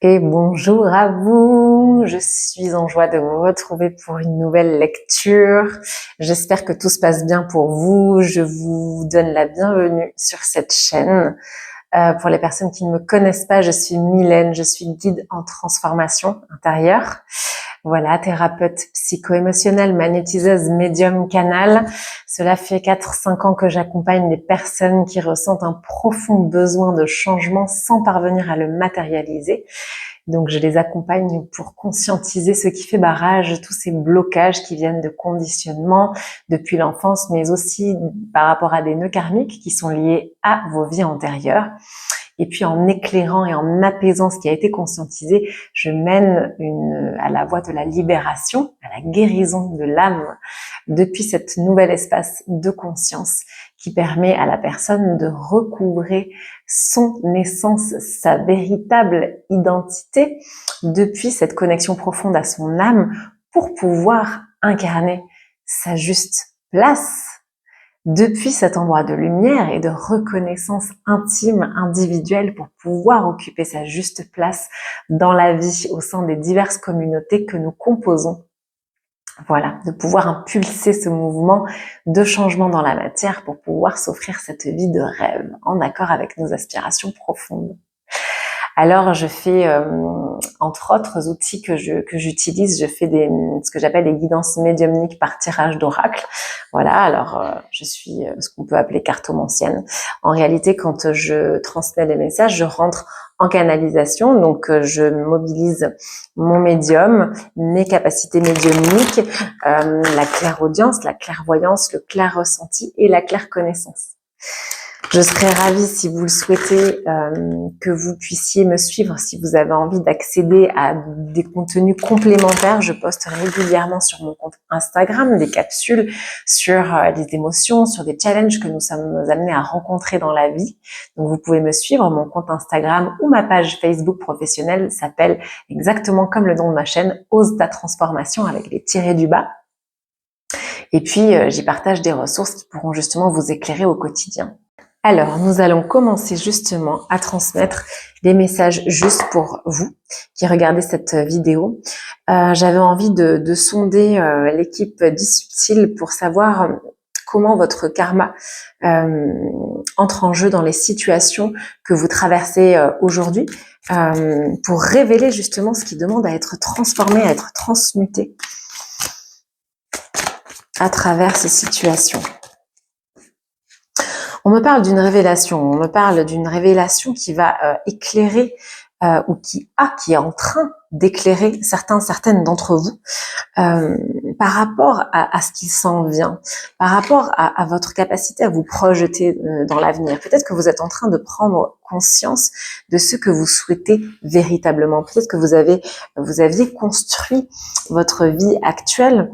Et bonjour à vous, je suis en joie de vous retrouver pour une nouvelle lecture. J'espère que tout se passe bien pour vous. Je vous donne la bienvenue sur cette chaîne. Pour les personnes qui ne me connaissent pas, je suis Mylène, je suis guide en transformation intérieure. Voilà, thérapeute psycho-émotionnelle, magnétiseuse, médium, canal. Cela fait 4-5 ans que j'accompagne des personnes qui ressentent un profond besoin de changement sans parvenir à le matérialiser. Donc, je les accompagne pour conscientiser ce qui fait barrage, tous ces blocages qui viennent de conditionnement depuis l'enfance, mais aussi par rapport à des nœuds karmiques qui sont liés à vos vies antérieures. Et puis, en éclairant et en apaisant ce qui a été conscientisé, je mène à la voie de la libération, à la guérison de l'âme depuis cet nouvel espace de conscience qui permet à la personne de recouvrer son essence, sa véritable identité depuis cette connexion profonde à son âme pour pouvoir incarner sa juste place depuis cet endroit de lumière et de reconnaissance intime, individuelle pour pouvoir occuper sa juste place dans la vie au sein des diverses communautés que nous composons. Voilà, de pouvoir impulser ce mouvement de changement dans la matière pour pouvoir s'offrir cette vie de rêve en accord avec nos aspirations profondes. Alors, je fais, entre autres outils que j'utilise, je fais ce que j'appelle des guidances médiumniques par tirage d'oracle. Voilà, alors je suis ce qu'on peut appeler cartomancienne. En réalité, quand je transmets les messages, je rentre en canalisation, donc je mobilise mon médium, mes capacités médiumniques, la clairaudience, la clairvoyance, le clair ressenti et la claire connaissance. Je serais ravie, si vous le souhaitez, que vous puissiez me suivre si vous avez envie d'accéder à des contenus complémentaires. Je poste régulièrement sur mon compte Instagram des capsules sur les émotions, sur des challenges que nous sommes amenés à rencontrer dans la vie. Donc vous pouvez me suivre, mon compte Instagram ou ma page Facebook professionnelle s'appelle exactement comme le nom de ma chaîne, Ose ta transformation avec les tirets du bas. Et puis j'y partage des ressources qui pourront justement vous éclairer au quotidien. Alors, nous allons commencer justement à transmettre des messages juste pour vous qui regardez cette vidéo. J'avais envie de sonder l'équipe d'E-Subtil pour savoir comment votre karma entre en jeu dans les situations que vous traversez aujourd'hui pour révéler justement ce qui demande à être transformé, à être transmuté à travers ces situations. On me parle d'une révélation qui va éclairer ou qui est en train d'éclairer certaines d'entre vous par rapport à ce qui s'en vient, par rapport à votre capacité à vous projeter dans l'avenir. Peut-être que vous êtes en train de prendre conscience de ce que vous souhaitez véritablement. Peut-être que vous aviez construit votre vie actuelle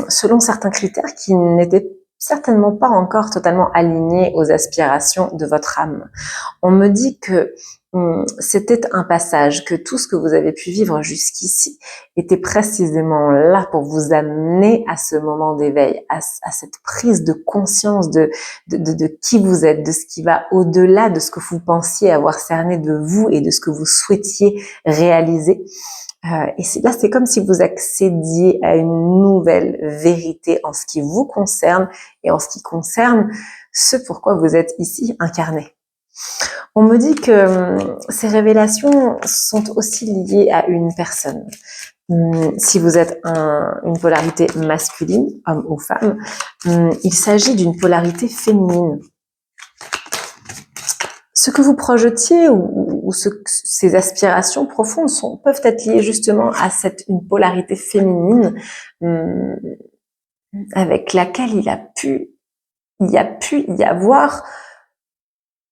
selon certains critères qui n'étaient certainement pas encore totalement aligné aux aspirations de votre âme. On me dit que c'était un passage, que tout ce que vous avez pu vivre jusqu'ici était précisément là pour vous amener à ce moment d'éveil, à cette prise de conscience de qui vous êtes, de ce qui va au-delà de ce que vous pensiez avoir cerné de vous et de ce que vous souhaitiez réaliser. Et c'est comme si vous accédiez à une nouvelle vérité en ce qui vous concerne et en ce qui concerne ce pourquoi vous êtes ici incarné. On me dit que ces révélations sont aussi liées à une personne. Si vous êtes une polarité masculine, homme ou femme, il s'agit d'une polarité féminine. Ce que vous projetiez ou ces aspirations profondes peuvent être liées justement à une polarité féminine avec laquelle il y a pu y avoir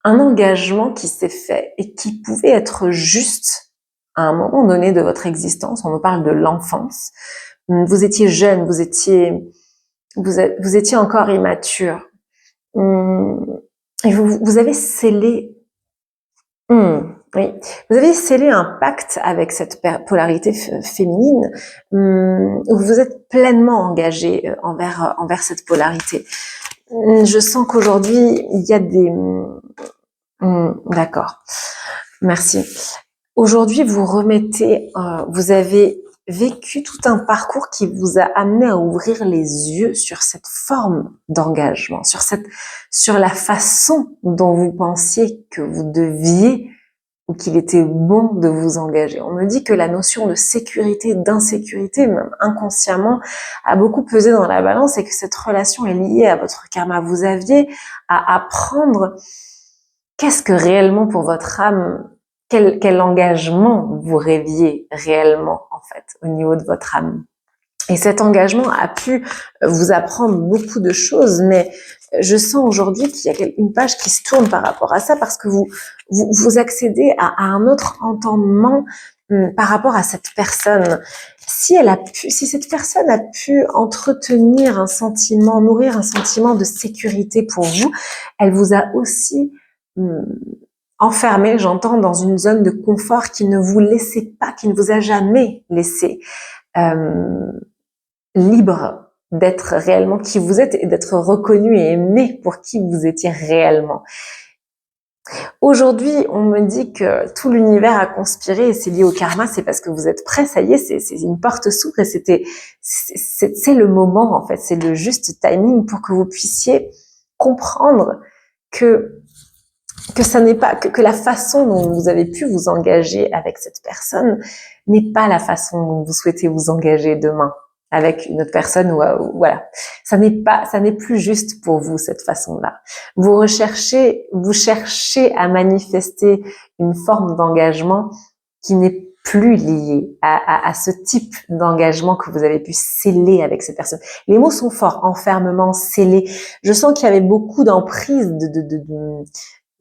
un engagement qui s'est fait et qui pouvait être juste à un moment donné de votre existence. On me parle de l'enfance. Vous étiez jeune, vous étiez encore immature. Et vous avez scellé oui, vous avez scellé un pacte avec cette polarité féminine où vous êtes pleinement engagé envers cette polarité. Je sens qu'aujourd'hui, il y a des... D'accord, merci. Aujourd'hui, vous avez vécu tout un parcours qui vous a amené à ouvrir les yeux sur cette forme d'engagement, sur la façon dont vous pensiez que vous deviez ou qu'il était bon de vous engager. On me dit que la notion de sécurité, d'insécurité, même inconsciemment, a beaucoup pesé dans la balance et que cette relation est liée à votre karma. Vous aviez à apprendre qu'est-ce que réellement pour votre âme, quel engagement vous rêviez réellement, en fait, au niveau de votre âme. Et cet engagement a pu vous apprendre beaucoup de choses, mais je sens aujourd'hui qu'il y a une page qui se tourne par rapport à ça parce que vous accédez à un autre entendement par rapport à cette personne. Si cette personne a pu entretenir un sentiment, nourrir un sentiment de sécurité pour vous, elle vous a aussi enfermé, j'entends, dans une zone de confort qui ne vous laissait pas, qui ne vous a jamais laissé libre d'être réellement qui vous êtes et d'être reconnu et aimé pour qui vous étiez réellement. Aujourd'hui, on me dit que tout l'univers a conspiré et c'est lié au karma, c'est parce que vous êtes prêts, ça y est, c'est une porte s'ouvre et c'est le moment en fait, c'est le juste timing pour que vous puissiez comprendre que ça n'est pas que la façon dont vous avez pu vous engager avec cette personne n'est pas la façon dont vous souhaitez vous engager demain avec une autre personne ou voilà. Ça n'est plus juste pour vous cette façon-là. Vous cherchez à manifester une forme d'engagement qui n'est plus liée à ce type d'engagement que vous avez pu sceller avec cette personne. Les mots sont forts, enfermement, sceller. Je sens qu'il y avait beaucoup d'emprise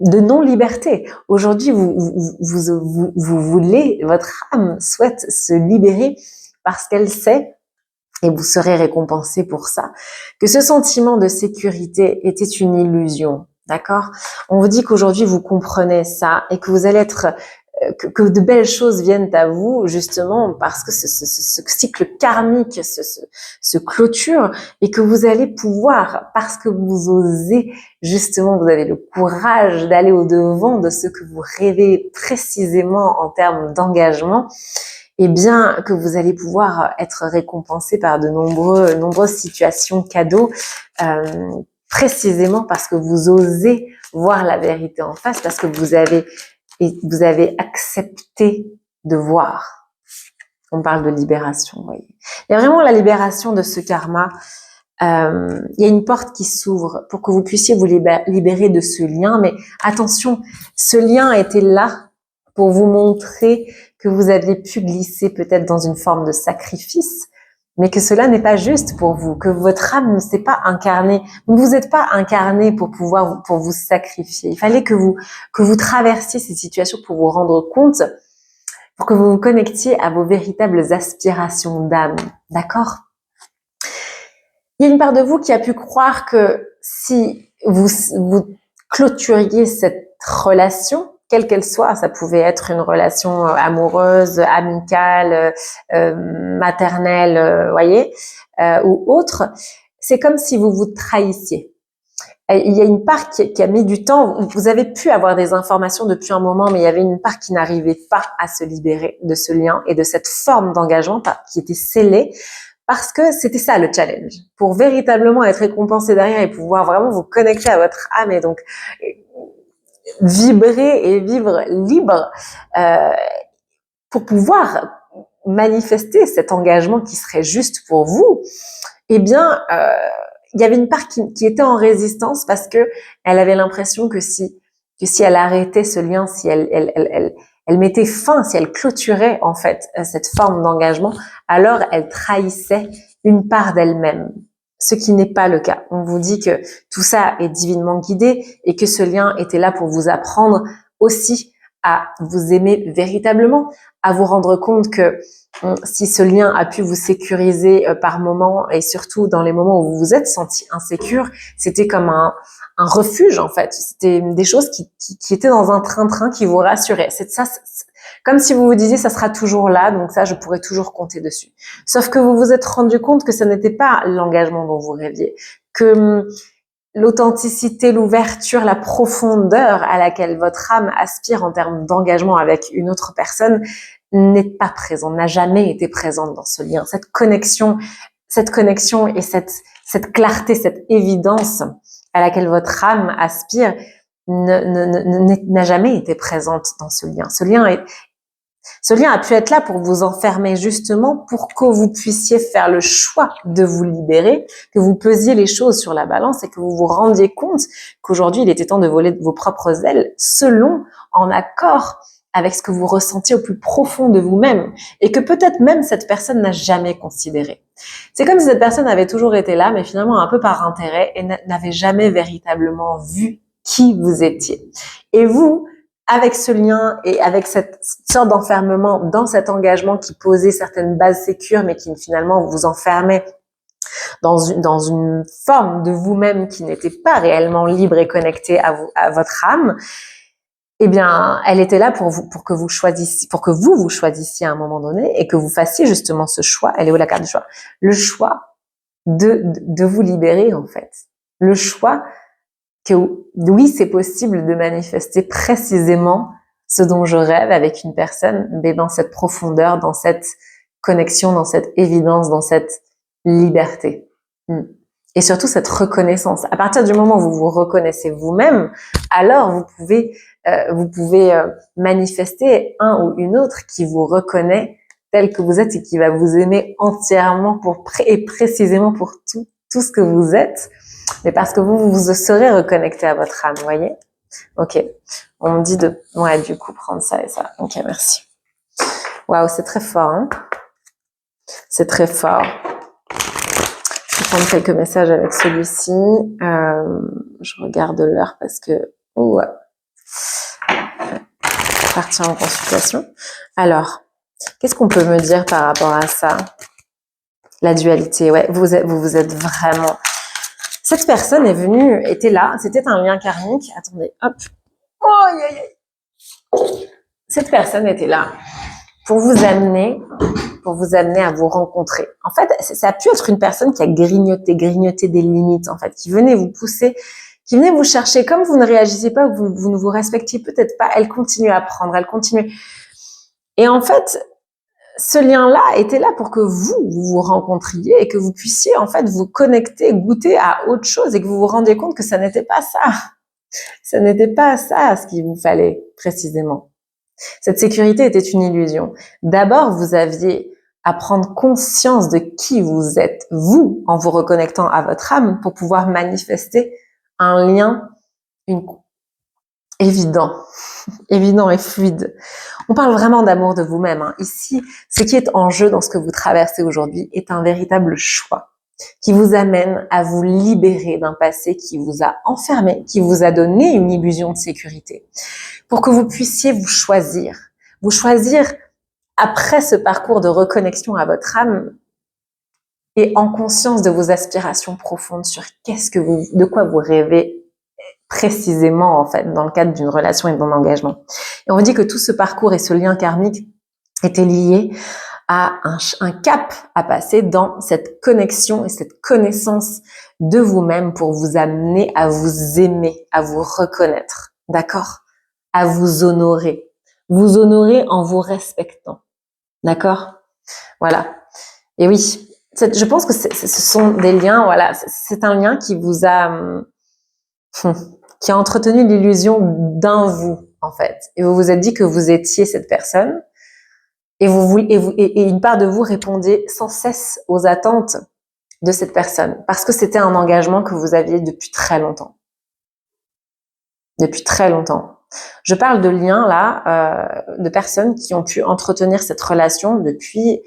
de non-liberté. Aujourd'hui, vous voulez, votre âme souhaite se libérer parce qu'elle sait, et vous serez récompensé pour ça, que ce sentiment de sécurité était une illusion. D'accord? On vous dit qu'aujourd'hui, vous comprenez ça et que vous allez être que de belles choses viennent à vous justement parce que ce cycle karmique se clôture et que vous allez pouvoir, parce que vous osez justement, vous avez le courage d'aller au-devant de ce que vous rêvez précisément en termes d'engagement, et bien que vous allez pouvoir être récompensé par de nombreuses situations cadeaux, précisément parce que vous osez voir la vérité en face, parce que vous avez accepté de voir. On parle de libération, vous voyez. Il y a vraiment la libération de ce karma. Il y a une porte qui s'ouvre pour que vous puissiez vous libérer de ce lien. Mais attention, ce lien était là pour vous montrer que vous aviez pu glisser peut-être dans une forme de sacrifice, mais que cela n'est pas juste pour vous, que votre âme ne s'est pas incarnée. Vous ne vous êtes pas incarné pour vous sacrifier. Il fallait que vous traversiez ces situations pour vous rendre compte, pour que vous vous connectiez à vos véritables aspirations d'âme. D'accord? Il y a une part de vous qui a pu croire que si vous clôturiez cette relation, quelle qu'elle soit, ça pouvait être une relation amoureuse, amicale, maternelle, voyez, ou autre, c'est comme si vous vous trahissiez. Il y a une part qui a mis du temps. Vous avez pu avoir des informations depuis un moment, mais il y avait une part qui n'arrivait pas à se libérer de ce lien et de cette forme d'engagement qui était scellée. Parce que c'était ça le challenge. Pour véritablement être récompensé derrière et pouvoir vraiment vous connecter à votre âme et donc vibrer et vivre libre, pour pouvoir manifester cet engagement qui serait juste pour vous, eh bien, il y avait une part qui était en résistance parce que elle avait l'impression que si elle arrêtait ce lien, si elle mettait fin, si elle clôturait en fait cette forme d'engagement, alors elle trahissait une part d'elle-même. Ce qui n'est pas le cas. On vous dit que tout ça est divinement guidé et que ce lien était là pour vous apprendre aussi à vous aimer véritablement, à vous rendre compte que si ce lien a pu vous sécuriser par moments et surtout dans les moments où vous vous êtes senti insécure, c'était comme un refuge en fait. C'était des choses qui étaient dans un train-train qui vous rassuraient. C'est ça, comme si vous vous disiez ça sera toujours là, donc ça je pourrais toujours compter dessus. Sauf que vous vous êtes rendu compte que ce n'était pas l'engagement dont vous rêviez, que l'authenticité, l'ouverture, la profondeur à laquelle votre âme aspire en termes d'engagement avec une autre personne n'est pas présente, n'a jamais été présente dans ce lien. Cette connexion et cette clarté, cette évidence à laquelle votre âme aspire n'a jamais été présente dans ce lien. Ce lien a pu être là pour vous enfermer justement pour que vous puissiez faire le choix de vous libérer, que vous pesiez les choses sur la balance et que vous vous rendiez compte qu'aujourd'hui il était temps de voler de vos propres ailes selon, en accord avec ce que vous ressentiez au plus profond de vous-même et que peut-être même cette personne n'a jamais considéré. C'est comme si cette personne avait toujours été là mais finalement un peu par intérêt et n'avait jamais véritablement vu qui vous étiez. Et vous, avec ce lien et avec cette sorte d'enfermement dans cet engagement qui posait certaines bases sécures, mais qui finalement vous enfermait dans une forme de vous-même qui n'était pas réellement libre et connectée à votre âme, eh bien, elle était là pour que vous choisissiez à un moment donné et que vous fassiez justement ce choix. Elle est où la carte du choix? Le choix de vous libérer, en fait. Le choix que oui, c'est possible de manifester précisément ce dont je rêve avec une personne, mais dans cette profondeur, dans cette connexion, dans cette évidence, dans cette liberté. Et surtout cette reconnaissance. À partir du moment où vous vous reconnaissez vous-même, alors vous pouvez manifester un ou une autre qui vous reconnaît tel que vous êtes et qui va vous aimer entièrement et précisément pour tout ce que vous êtes. Mais parce que vous serez reconnecté à votre âme, vous voyez? Ok. On me dit du coup, prendre ça et ça. Ok, merci. Waouh, c'est très fort, hein? C'est très fort. Je vais prendre quelques messages avec celui-ci. Je regarde l'heure parce que, partir en consultation. Alors, qu'est-ce qu'on peut me dire par rapport à ça? La dualité, ouais. Vous êtes vraiment... Cette personne était là, c'était un lien karmique. Attendez, hop. Oh, aïe, aïe. Cette personne était là pour vous amener à vous rencontrer. En fait, ça a pu être une personne qui a grignoté des limites, en fait, qui venait vous pousser, qui venait vous chercher. Comme vous ne réagissez pas, vous ne vous respectiez peut-être pas, elle continue à prendre, elle continue. Et en fait, ce lien-là était là pour que vous rencontriez et que vous puissiez en fait vous connecter, goûter à autre chose et que vous vous rendiez compte que ça n'était pas ça. Ça n'était pas ça ce qu'il vous fallait précisément. Cette sécurité était une illusion. D'abord, vous aviez à prendre conscience de qui vous êtes, vous, en vous reconnectant à votre âme pour pouvoir manifester un lien évident et fluide. On parle vraiment d'amour de vous-même, hein. Ici, ce qui est en jeu dans ce que vous traversez aujourd'hui est un véritable choix qui vous amène à vous libérer d'un passé qui vous a enfermé, qui vous a donné une illusion de sécurité, pour que vous puissiez vous choisir après ce parcours de reconnexion à votre âme et en conscience de vos aspirations profondes sur de quoi vous rêvez précisément, en fait, dans le cadre d'une relation et d'un engagement. Et on vous dit que tout ce parcours et ce lien karmique étaient liés à un cap à passer dans cette connexion et cette connaissance de vous-même pour vous amener à vous aimer, à vous reconnaître, d'accord? À vous honorer en vous respectant, d'accord? Voilà. Et oui, je pense que ce sont des liens, voilà, c'est un lien qui vous a qui a entretenu l'illusion d'un vous, en fait. Et vous vous êtes dit que vous étiez cette personne, et une part de vous répondait sans cesse aux attentes de cette personne, parce que c'était un engagement que vous aviez depuis très longtemps. Depuis très longtemps. Je parle de liens, là, de personnes qui ont pu entretenir cette relation depuis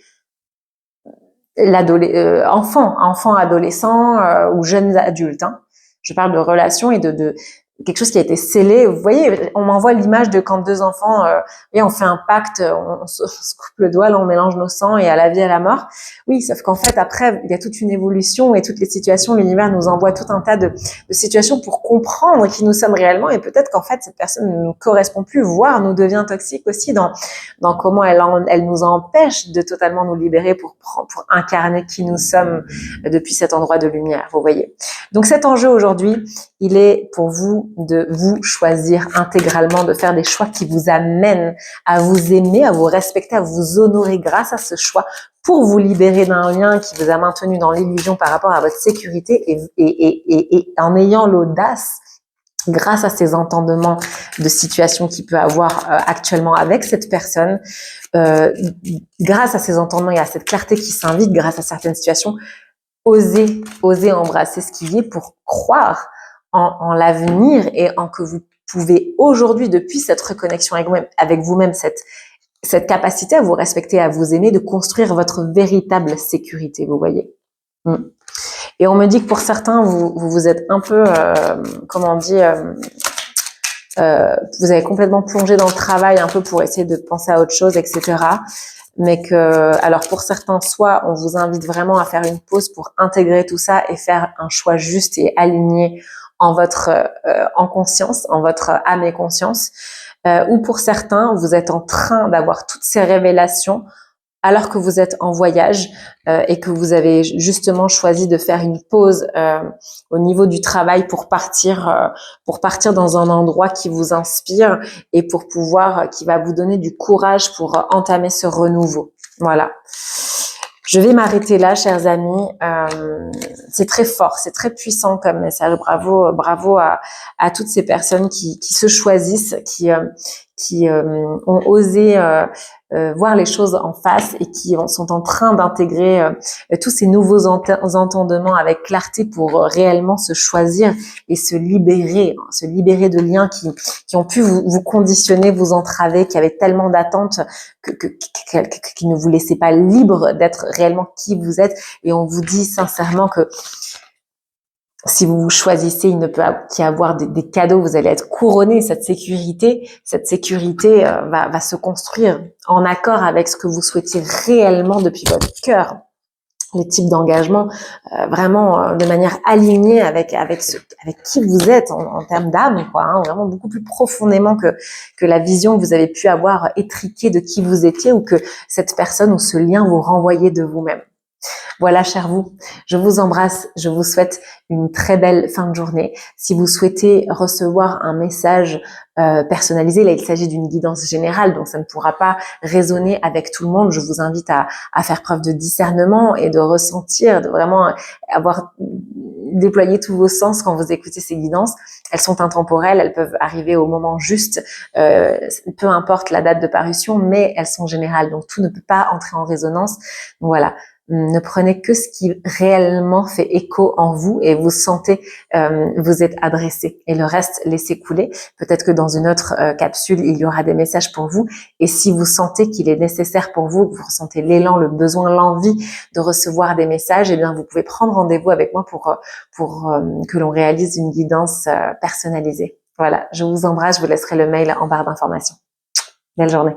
enfant, adolescent ou jeunes adultes, hein. Je parle de relations et quelque chose qui a été scellé. Vous voyez, on m'envoie l'image de quand deux enfants, on fait un pacte, on se coupe le doigt, là on mélange nos sangs et à la vie à la mort. Oui, sauf qu'en fait après il y a toute une évolution et toutes les situations, l'univers nous envoie tout un tas de situations pour comprendre qui nous sommes réellement, et peut-être qu'en fait cette personne ne nous correspond plus, voire nous devient toxique aussi dans comment elle nous empêche de totalement nous libérer pour incarner qui nous sommes depuis cet endroit de lumière. Vous voyez. Donc cet enjeu aujourd'hui, il est pour vous de vous choisir intégralement, de faire des choix qui vous amènent à vous aimer, à vous respecter, à vous honorer grâce à ce choix, pour vous libérer d'un lien qui vous a maintenu dans l'illusion par rapport à votre sécurité, et en ayant l'audace, grâce à ces entendements de situation qu'il peut avoir actuellement avec cette personne, grâce à ces entendements et à cette clarté qui s'invite, grâce à certaines situations, oser embrasser ce qui est pour croire en l'avenir et en que vous pouvez aujourd'hui, depuis cette reconnexion avec vous-même, cette capacité à vous respecter, à vous aimer, de construire votre véritable sécurité, vous voyez. Et on me dit que pour certains, vous êtes un peu, vous avez complètement plongé dans le travail un peu pour essayer de penser à autre chose, etc. Mais alors pour certains, soit on vous invite vraiment à faire une pause pour intégrer tout ça et faire un choix juste et aligné en conscience, en votre âme et conscience, ou pour certains, vous êtes en train d'avoir toutes ces révélations alors que vous êtes en voyage et que vous avez justement choisi de faire une pause au niveau du travail pour partir dans un endroit qui vous inspire et pour pouvoir, qui va vous donner du courage pour entamer ce renouveau. Voilà. Je vais m'arrêter là, chers amis. C'est très fort, c'est très puissant comme message. Bravo à toutes ces personnes qui se choisissent, qui ont osé voir les choses en face et qui sont en train d'intégrer tous ces nouveaux entendements avec clarté pour réellement se choisir et se libérer de liens qui ont pu vous conditionner, vous entraver, qui avaient tellement d'attentes qui ne vous laissaient pas libre d'être réellement qui vous êtes. Et on vous dit sincèrement que si vous choisissez, il ne peut qu'y avoir des cadeaux, vous allez être couronné. Cette sécurité va se construire en accord avec ce que vous souhaitiez réellement depuis votre cœur. Les types d'engagement vraiment de manière alignée avec qui vous êtes en termes d'âme, quoi, hein, vraiment beaucoup plus profondément que la vision que vous avez pu avoir étriquée de qui vous étiez, ou que cette personne ou ce lien vous renvoyait de vous-même. Voilà, chers vous, je vous embrasse, je vous souhaite une très belle fin de journée. Si vous souhaitez recevoir un message personnalisé, là il s'agit d'une guidance générale, donc ça ne pourra pas résonner avec tout le monde. Je vous invite à faire preuve de discernement et de ressentir, de vraiment avoir déployé tous vos sens quand vous écoutez ces guidances. Elles sont intemporelles, elles peuvent arriver au moment juste, peu importe la date de parution, mais elles sont générales, donc tout ne peut pas entrer en résonance. Donc voilà. Ne prenez que ce qui réellement fait écho en vous et vous sentez vous êtes adressé, et le reste laissez couler. Peut-être que dans une autre capsule il y aura des messages pour vous, et si vous sentez qu'il est nécessaire pour vous, que vous ressentez l'élan, le besoin, l'envie de recevoir des messages, eh bien vous pouvez prendre rendez-vous avec moi pour que l'on réalise une guidance personnalisée. Voilà, je vous embrasse, je vous laisserai le mail en barre d'informations. Belle journée.